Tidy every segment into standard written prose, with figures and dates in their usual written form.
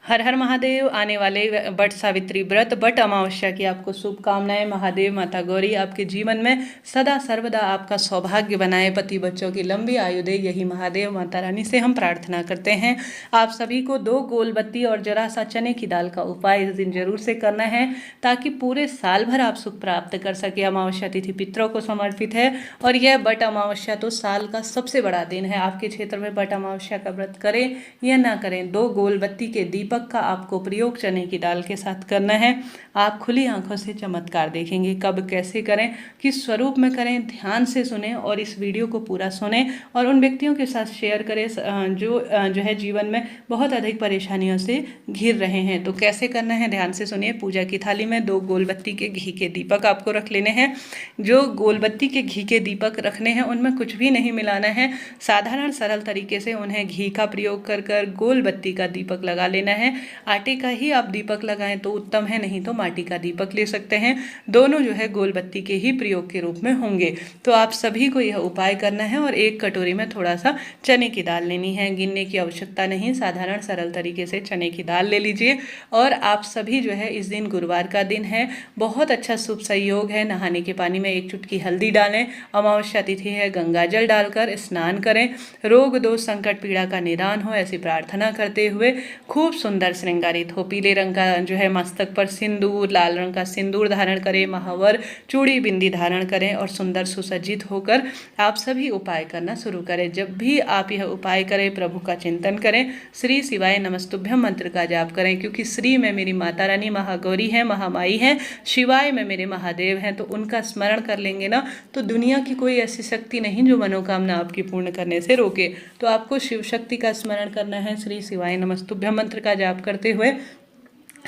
हर हर महादेव। आने वाले बट सावित्री व्रत बट अमावस्या की आपको शुभकामनाएं। महादेव माता गौरी आपके जीवन में सदा सर्वदा आपका सौभाग्य बनाए, पति बच्चों की लंबी आयु दे, यही महादेव माता रानी से हम प्रार्थना करते हैं। आप सभी को 2 गोल बत्ती और जरा सा चने की दाल का उपाय इस दिन जरूर से करना है, ताकि पूरे साल भर आप सुख प्राप्त कर सके। अमावस्या तिथि पितरों को समर्पित है और यह बट अमावस्या तो साल का सबसे बड़ा दिन है। आपके क्षेत्र में बट अमावस्या का व्रत करें या ना करें, 2 गोल बत्ती के दीपक का आपको प्रयोग चने की दाल के साथ करना है। आप खुली आंखों से चमत्कार देखेंगे। कब कैसे करें, किस स्वरूप में करें, ध्यान से सुने और इस वीडियो को पूरा सुने और उन व्यक्तियों के साथ शेयर करें जो है जीवन में बहुत अधिक परेशानियों से घिर रहे हैं। तो कैसे करना है ध्यान से सुनिए। पूजा की थाली में 2 गोल बत्ती के घी के दीपक आपको रख लेने हैं। जो गोल बत्ती के घी के दीपक रखने हैं उनमें कुछ भी नहीं मिलाना है। साधारण सरल तरीके से उन्हें घी का प्रयोग कर कर गोल बत्ती का दीपक लगा लेना है। आटे का ही आप दीपक लगाएं तो उत्तम है, नहीं तो माटी का दीपक ले सकते हैं। दोनों जो है गोल बत्ती के ही प्रयोग के रूप में होंगे। तो आप सभी को यह उपाय करना है और एक कटोरी में थोड़ा सा चने की दाल लेनी है। गिनने की आवश्यकता नहीं, साधारण सरल तरीके से चने की दाल ले लीजिए। और आप सभी जो है इस दिन गुरुवार का दिन है, बहुत अच्छा शुभ संयोग है। नहाने के पानी में 1 चुटकी हल्दी डालें। अमावस्या तिथि है, गंगा जल डालकर स्नान करें। रोग दोष संकट पीड़ा का निदान हो, ऐसी प्रार्थना करते हुए खूब सुंदर श्रृंगारित हो। पीले रंग का जो है मस्तक पर सिंदूर, लाल रंग का सिंदूर धारण करें, महावर चूड़ी बिंदी धारण करें और सुंदर सुसज्जित होकर आप सभी उपाय करना शुरू करें। जब भी आप यह उपाय करें, प्रभु का चिंतन करें, श्री शिवाय नमस्तुभ्यम मंत्र का जाप करें, क्योंकि श्री में मेरी माता रानी महागौरी है, महामाई है, शिवाय में मेरे महादेव हैं। तो उनका स्मरण कर लेंगे ना, तो दुनिया की कोई ऐसी शक्ति नहीं जो मनोकामना आपकी पूर्ण करने से रोके। तो आपको शिव शक्ति का स्मरण करना है। श्री शिवाय नमस्तुभ्यम मंत्र का जाप करते हुए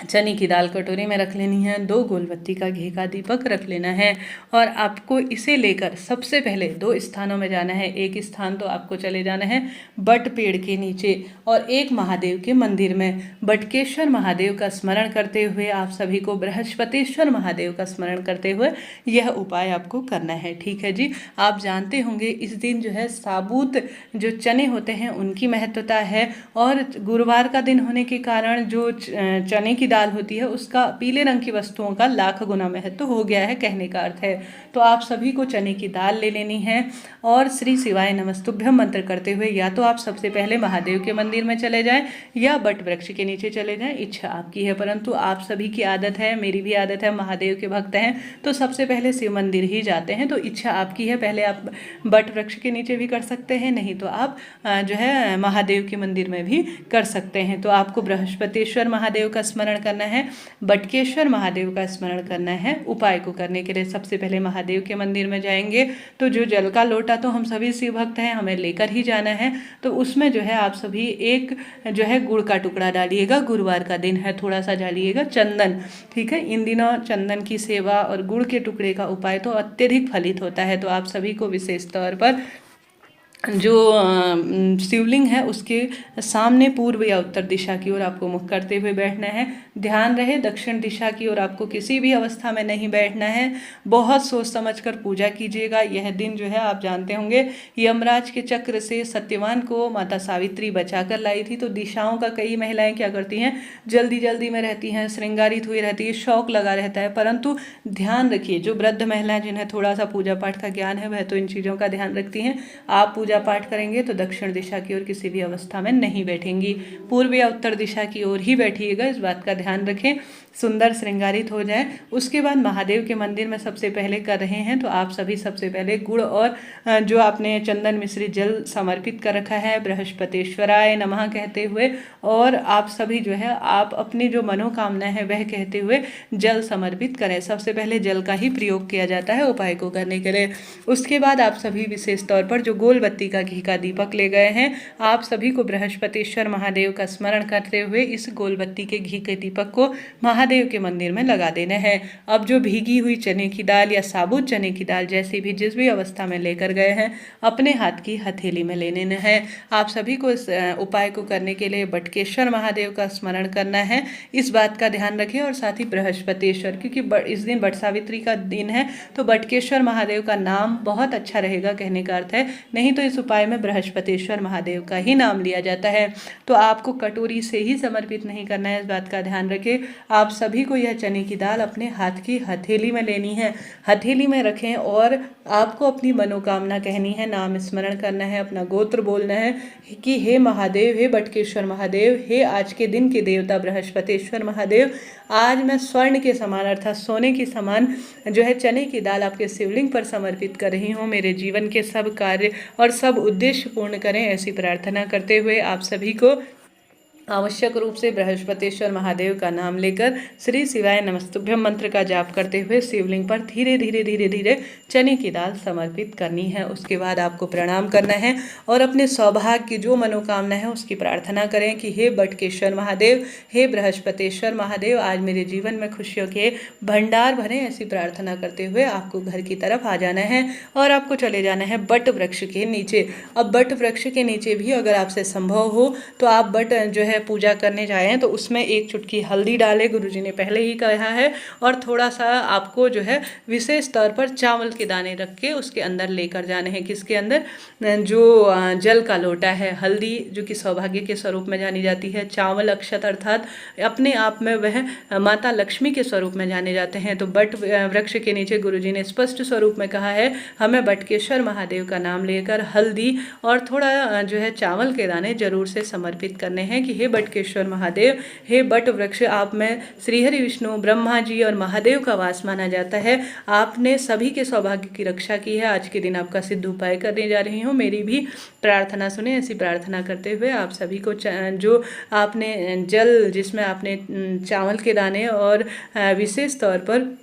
चने की दाल कटोरी में रख लेनी है। 2 गोल बत्ती का घी का दीपक रख लेना है और आपको इसे लेकर सबसे पहले 2 स्थानों में जाना है। एक स्थान तो आपको चले जाना है बट पेड़ के नीचे और एक महादेव के मंदिर में। बटकेश्वर महादेव का स्मरण करते हुए आप सभी को बृहस्पतिश्वर महादेव का स्मरण करते हुए यह उपाय आपको करना है। ठीक है जी। आप जानते होंगे इस दिन जो है साबुत जो चने होते हैं उनकी महत्वता है, और गुरुवार का दिन होने के कारण जो चने की दाल होती है उसका पीले रंग की वस्तुओं का लाख गुना महत्व हो गया है, कहने का अर्थ है। तो आप सभी को चने की दाल ले लेनी है और श्री शिवाय नमस्तुभ्यम मंत्र करते हुए या तो आप सबसे पहले महादेव के मंदिर में चले जाएं या बट वृक्ष के नीचे चले जाएं, इच्छा आपकी है। परंतु आप सभी की आदत है, मेरी भी आदत है, महादेव के भक्त हैं तो सबसे पहले शिव मंदिर ही जाते हैं। तो इच्छा आपकी है, पहले आप बट वृक्ष के नीचे भी कर सकते हैं, नहीं तो आप जो है महादेव के मंदिर में भी कर सकते हैं। तो आपको बृहस्पतिश्वर महादेव का स्मरण करना है, बटकेश्वर महादेव का स्मरण करना है। उपाय को करने के लिए सबसे पहले महादेव के मंदिर में जाएंगे तो जो जल का लोटा तो हम सभी शिव भक्त हैं, हमें लेकर ही जाना है। तो उसमें जो है आप सभी एक जो है गुड़ का टुकड़ा डालिएगा। गुरुवार का दिन है, थोड़ा सा डालिएगा चंदन। ठीक है, इन दिनों चंदन की सेवा और गुड़ के टुकड़े का उपाय तो अत्यधिक फलित होता है। तो आप सभी को विशेष तौर पर जो शिवलिंग है उसके सामने पूर्व या उत्तर दिशा की ओर आपको मुख करते हुए बैठना है। ध्यान रहे दक्षिण दिशा की ओर आपको किसी भी अवस्था में नहीं बैठना है। बहुत सोच समझकर पूजा कीजिएगा। यह दिन जो है आप जानते होंगे यमराज के चक्र से सत्यवान को माता सावित्री बचाकर लाई थी। तो दिशाओं का कई महिलाएं क्या करती हैं, जल्दी जल्दी में रहती हैं, श्रृंगारित हुई रहती है, शौक लगा रहता है। परंतु ध्यान रखिए, जो वृद्ध महिलाएं जिन्हें थोड़ा सा पूजा पाठ का ज्ञान है वह तो इन चीज़ों का ध्यान रखती हैं। आप पूजा पाठ करेंगे तो दक्षिण दिशा की ओर किसी भी अवस्था में नहीं बैठेंगी, पूर्व या उत्तर दिशा की ओर ही बैठिएगा। इस बात का ध्यान रखें, सुंदर श्रृंगारित हो जाए। उसके बाद महादेव के मंदिर में सबसे पहले कर रहे हैं तो आप सभी सबसे पहले गुड़ और जो आपने चंदन मिश्रित जल समर्पित कर रखा है बृहस्पतिश्वराय नमः कहते हुए, और आप सभी जो है आप अपनी जो मनोकामना है वह कहते हुए जल समर्पित करें। सबसे पहले जल का ही प्रयोग किया जाता है उपाय को करने के लिए। उसके बाद आप सभी विशेष तौर पर जो गोल बत्ती का घी का दीपक ले गए हैं, आप सभी को बृहस्पतिश्वर महादेव का स्मरण करते हुए इस गोल बत्ती के घी के दीपक को महादेव के मंदिर में लगा देना है। अब जो भीगी हुई चने की दाल या साबुत चने की दाल जैसी भी जिस भी अवस्था में लेकर गए हैं अपने हाथ की हथेली में लेने है। आप सभी को इस उपाय को करने के लिए बटकेश्वर महादेव का स्मरण करना है, इस बात का ध्यान रखें। और साथ ही बृहस्पतिश्वर, क्योंकि इस दिन बट सावित्री का दिन है तो बटकेश्वर महादेव का नाम बहुत अच्छा रहेगा, कहने का अर्थ है। नहीं तो इस उपाय में बृहस्पतिश्वर महादेव का ही नाम लिया जाता है। तो आपको कटोरी से ही समर्पित नहीं करना है, इस बात का ध्यान रखें। आप सभी को यह चने की दाल अपने हाथ की हथेली में लेनी है, हथेली में रखें और आपको अपनी मनोकामना कहनी है, नाम स्मरण करना है, अपना गोत्र बोलना है कि हे महादेव, हे बटकेश्वर महादेव, हे आज के दिन के देवता बृहस्पतिश्वर महादेव, आज मैं स्वर्ण के समान अर्थात सोने के समान जो है चने की दाल आपके शिवलिंग पर समर्पित कर रही हूँ। मेरे जीवन के सब कार्य और सब उद्देश्य पूर्ण करें, ऐसी प्रार्थना करते हुए आप सभी को आवश्यक रूप से बृहस्पतिश्वर महादेव का नाम लेकर श्री शिवाय नमस्तुभ्यम मंत्र का जाप करते हुए शिवलिंग पर धीरे धीरे धीरे धीरे चने की दाल समर्पित करनी है। उसके बाद आपको प्रणाम करना है और अपने सौभाग्य की जो मनोकामना है उसकी प्रार्थना करें कि हे बटकेश्वर महादेव, हे बृहस्पतिश्वर महादेव, आज मेरे जीवन में खुशियों के भंडार भरें। ऐसी प्रार्थना करते हुए आपको घर की तरफ आ जाना है और आपको चले जाना है बट वृक्ष के नीचे। अब बट वृक्ष के नीचे भी अगर आपसे संभव हो तो आप बट जो है पूजा करने जाएं तो उसमें एक चुटकी हल्दी डालें, गुरुजी ने पहले ही कहा है, और थोड़ा सा आपको जो है विशेष तौर पर चावल के दाने रख के उसके अंदर लेकर जाने हैं। किसके अंदर? जो जल का लोटा है, हल्दी जो कि सौभाग्य के स्वरूप में जानी जाती है, चावल अक्षत अर्थात अपने आप में वह माता लक्ष्मी के स्वरूप में जाने जाते हैं। तो बट वृक्ष के नीचे गुरुजी ने स्पष्ट स्वरूप में कहा है हमें बटकेश्वर महादेव का नाम लेकर हल्दी और थोड़ा जो है चावल के दाने जरूर से समर्पित करने हैं कि हे बटकेश्वर महादेव, हे बट वृक्ष, आप में श्रीहरि विष्णु ब्रह्मा जी और महादेव का वास माना जाता है। आपने सभी के सौभाग्य की रक्षा की है, आज के दिन आपका सिद्ध उपाय करने जा रही हूँ, मेरी भी प्रार्थना सुने। ऐसी प्रार्थना करते हुए आप सभी को जो आपने जल जिसमें आपने चावल के दाने और विशेष तौर पर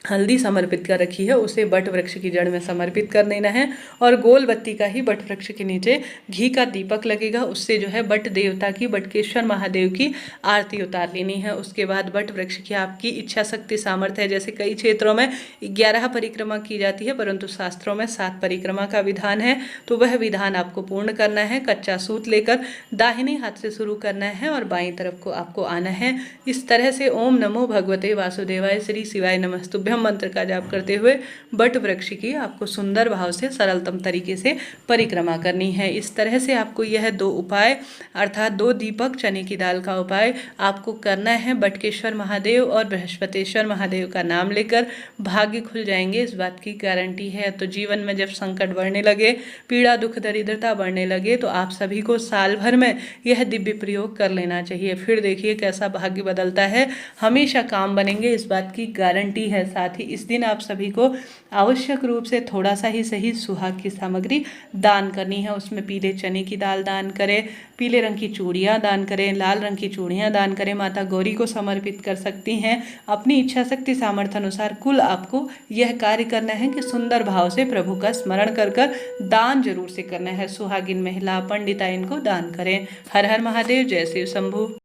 हल्दी समर्पित कर रखी है उसे बट वृक्ष की जड़ में समर्पित कर देना है और गोल बत्ती का ही बट वृक्ष के नीचे घी का दीपक लगेगा, उससे जो है बट देवता की, बटकेश्वर महादेव की आरती उतार लेनी है। उसके बाद बट वृक्ष की आपकी इच्छा शक्ति सामर्थ्य है, जैसे कई क्षेत्रों में 11 परिक्रमा की जाती है परंतु शास्त्रों में 7 परिक्रमा का विधान है, तो वह विधान आपको पूर्ण करना है। कच्चा सूत लेकर दाहिने हाथ से शुरू करना है और बाईं तरफ को आपको आना है। इस तरह से ओम नमो भगवते वासुदेवाय श्री शिवाय नमस्तुभ्यम मंत्र का जाप करते हुए बट वृक्ष की आपको सुंदर भाव से सरलतम तरीके से परिक्रमा करनी है। इस तरह से आपको यह 2 उपाय अर्थात 2 दीपक चने की दाल का उपाय आपको करना है। बटकेश्वर महादेव और बृहस्पतिश्वर महादेव का नाम लेकर भाग्य खुल जाएंगे, इस बात की गारंटी है। तो जीवन में जब संकट बढ़ने लगे, पीड़ा दुख दरिद्रता बढ़ने लगे, तो आप सभी को साल भर में यह दिव्य प्रयोग कर लेना चाहिए। फिर देखिए कैसा भाग्य बदलता है, हमेशा काम बनेंगे, इस बात की गारंटी है। साथ ही इस दिन आप सभी को आवश्यक रूप से थोड़ा सा ही सही सुहाग की सामग्री दान करनी है। उसमें पीले चने की दाल दान करें, पीले रंग की चूड़ियाँ दान करें, लाल रंग की चूड़ियाँ दान करें, माता गौरी को समर्पित कर सकती हैं। अपनी इच्छा शक्ति सामर्थ्य अनुसार कुल आपको यह कार्य करना है कि सुंदर भाव से प्रभु का स्मरण कर कर दान जरूर से करना है। सुहागिन महिला पंडिता इनको दान करें। हर हर महादेव, जय शिव शंभु।